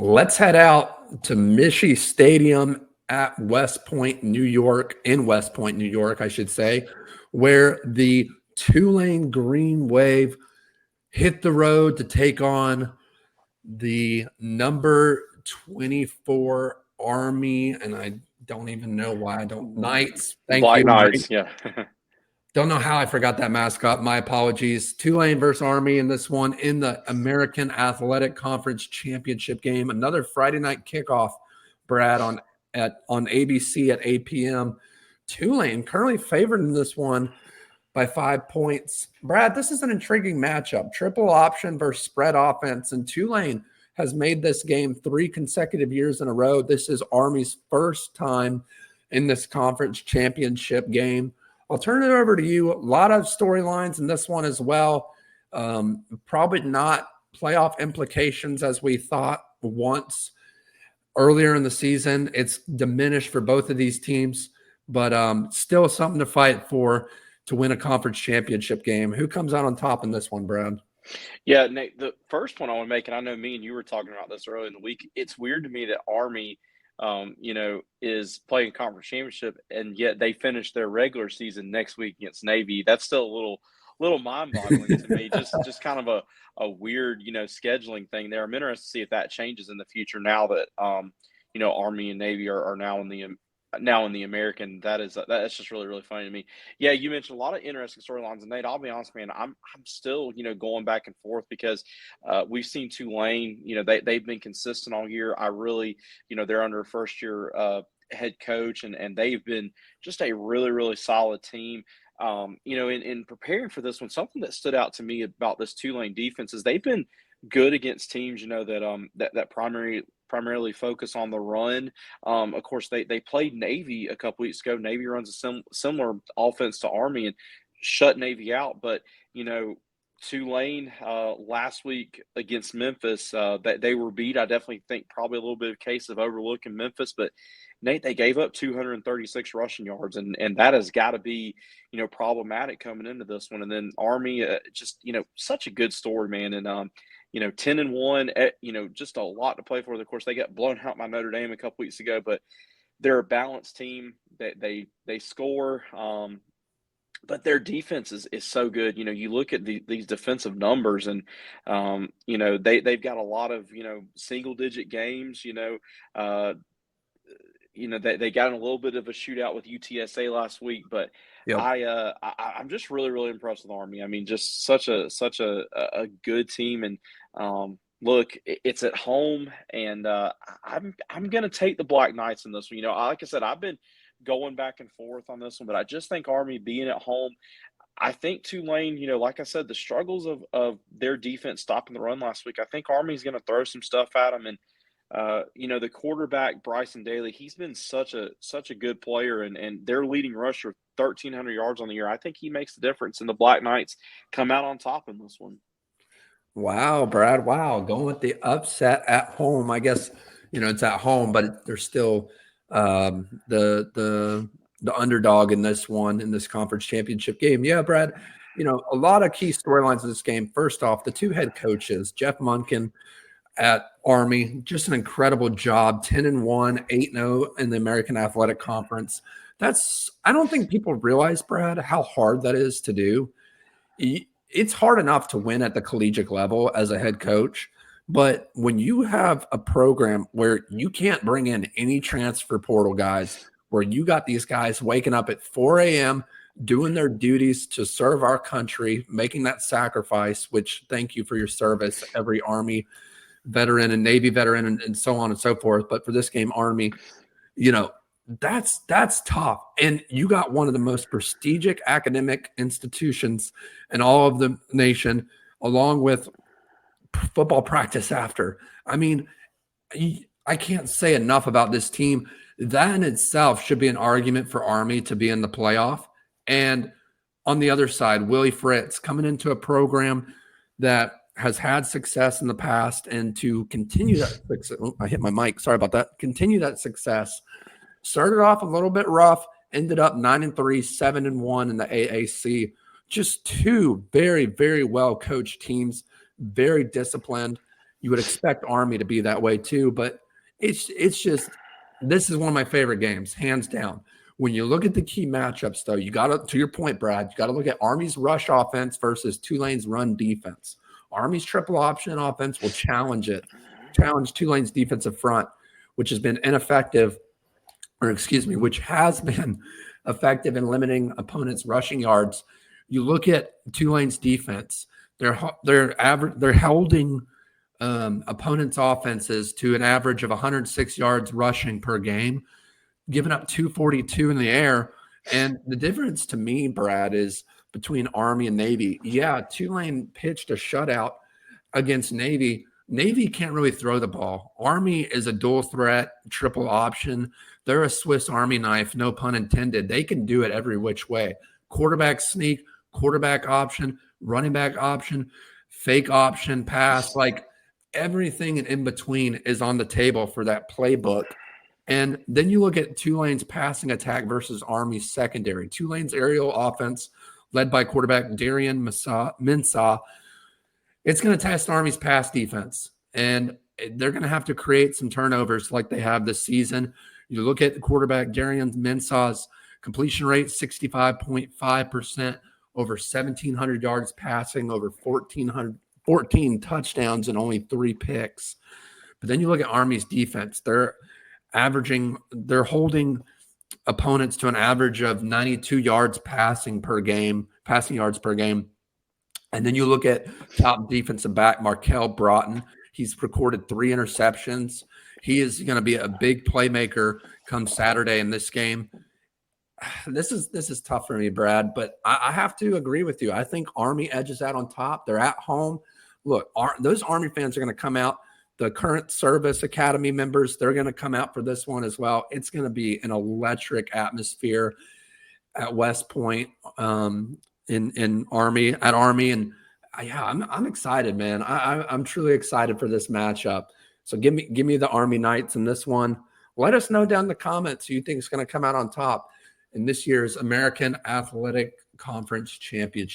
Let's head out to Michie Stadium at in West Point, New York, I should say, where the Tulane Green Wave hit the road to take on the number 24 Army, and I don't even know why I don't. Knights. Thank Black you, Knights, Knights. yeah. Don't know how I forgot that mascot. My apologies. Tulane versus Army in this one in the American Athletic Conference Championship game. Another Friday night kickoff, Brad, on ABC at 8 p.m. Tulane currently favored in this one by 5 points. Brad, this is an intriguing matchup. Triple option versus spread offense, and Tulane has made this game 3 consecutive years in a row. This is Army's first time in this conference championship game. I'll turn it over to you. A lot of storylines in this one as well. Probably not playoff implications as we thought once earlier in the season. It's diminished for both of these teams, but still something to fight for to win a conference championship game. Who comes out on top in this one, Brad? Yeah, Nate, the first one I want to make, and I know me and you were talking about this earlier in the week, it's weird to me that Army, is playing conference championship, and yet they finish their regular season next week against Navy. That's still a little mind-boggling to me. Just kind of a weird, scheduling thing there. I'm interested to see if that changes in the future now that Army and Navy are now in the American. That's just really, really funny to me. Yeah, you mentioned a lot of interesting storylines, and Nate, I'll be honest, man, I'm still going back and forth because we've seen Tulane. They've been consistent all year. I really, they're under a first year head coach, and they've been just a really, really solid team. In preparing for this one, something that stood out to me about this Tulane defense is they've been good against teams, that primarily focus on the run. Of course, they played Navy a couple weeks ago. Navy runs a similar offense to Army and shut Navy out. But Tulane last week against Memphis, that they were beat. I definitely think probably a little bit of a case of overlooking Memphis, but Nate, they gave up 236 rushing yards, and that has got to be, problematic coming into this one. And then Army, just such a good story, man. And 10-1, just a lot to play for. Of course, they got blown out by Notre Dame a couple weeks ago, but they're a balanced team. That they score, but their defense is so good. You look at these defensive numbers, and they've got a lot of single digit games. They got in a little bit of a shootout with UTSA last week, but Yep. I'm just really, really impressed with Army. I mean, just such a good team, and look, it's at home, and I'm gonna take the Black Knights in this one. Like I said, I've been going back and forth on this one, but I just think Army being at home. I think Tulane, like I said, the struggles of their defense stopping the run last week. I think Army's going to throw some stuff at them, and the quarterback Bryson Daly, he's been such a good player, and their leading rusher, 1,300 yards on the year. I think he makes the difference, and the Black Knights come out on top in this one. Wow, Brad. Wow. Going with the upset at home. I guess, it's at home, but they're still the underdog in this one, in this conference championship game. Yeah, Brad, a lot of key storylines in this game. First off, the 2 head coaches, Jeff Munkin at Army, just an incredible job. 10-1, 8-0 in the American Athletic Conference. I don't think people realize, Brad, how hard that is to do. It's hard enough to win at the collegiate level as a head coach, but when you have a program where you can't bring in any transfer portal guys, where you got these guys waking up at 4 a.m., doing their duties to serve our country, making that sacrifice, which thank you for your service, every Army veteran and Navy veteran and so on and so forth. But for this game, Army, that's tough. And you got one of the most prestigious academic institutions in all of the nation, along with football practice after. I mean, I can't say enough about this team. That in itself should be an argument for Army to be in the playoff. And on the other side, Willie Fritz coming into a program that has had success in the past, and to continue that success. Oh, I hit my mic. Sorry about that. Continue that success. Started off a little bit rough, ended up 9-3, 7-1 in the AAC. Just 2 very, very well coached teams, very disciplined. You would expect Army to be that way too, but it's just this is one of my favorite games, hands down. When you look at the key matchups, though, you got to your point, Brad, you got to look at Army's rush offense versus Tulane's run defense. Army's triple option offense will challenge Tulane's defensive front, which has been ineffective, or excuse me, which has been effective in limiting opponents' rushing yards. You look at Tulane's defense; they're holding opponents' offenses to an average of 106 yards rushing per game, giving up 242 in the air. And the difference to me, Brad, is between Army and Navy. Yeah, Tulane pitched a shutout against Navy. Navy can't really throw the ball. Army is a dual threat, triple option. They're a Swiss Army knife, no pun intended. They can do it every which way. Quarterback sneak, quarterback option, running back option, fake option, pass. Like everything in between is on the table for that playbook. And then you look at Tulane's passing attack versus Army's secondary. Tulane's aerial offense, led by quarterback Darian Mensah, it's going to test Army's pass defense. And they're going to have to create some turnovers like they have this season. You look at the quarterback Darian Mensah's completion rate, 65.5%, over 1,700 yards passing, over 14 touchdowns, and only 3 picks. But then you look at Army's defense. They're holding opponents to an average of 92 yards passing yards per game. And then you look at top defensive back Markel Broughton. He's recorded 3 interceptions. He is going to be a big playmaker come Saturday in this game. This is tough for me, Brad, but I have to agree with you. I think Army edges out on top. They're at home. Look, those Army fans are going to come out. The current service academy members, they're going to come out for this one as well. It's going to be an electric atmosphere at West Point, in Army. And yeah, I'm excited, man. I'm truly excited for this matchup. So give me the Army Knights in this one. Let us know down in the comments who you think is going to come out on top in this year's American Athletic Conference Championship.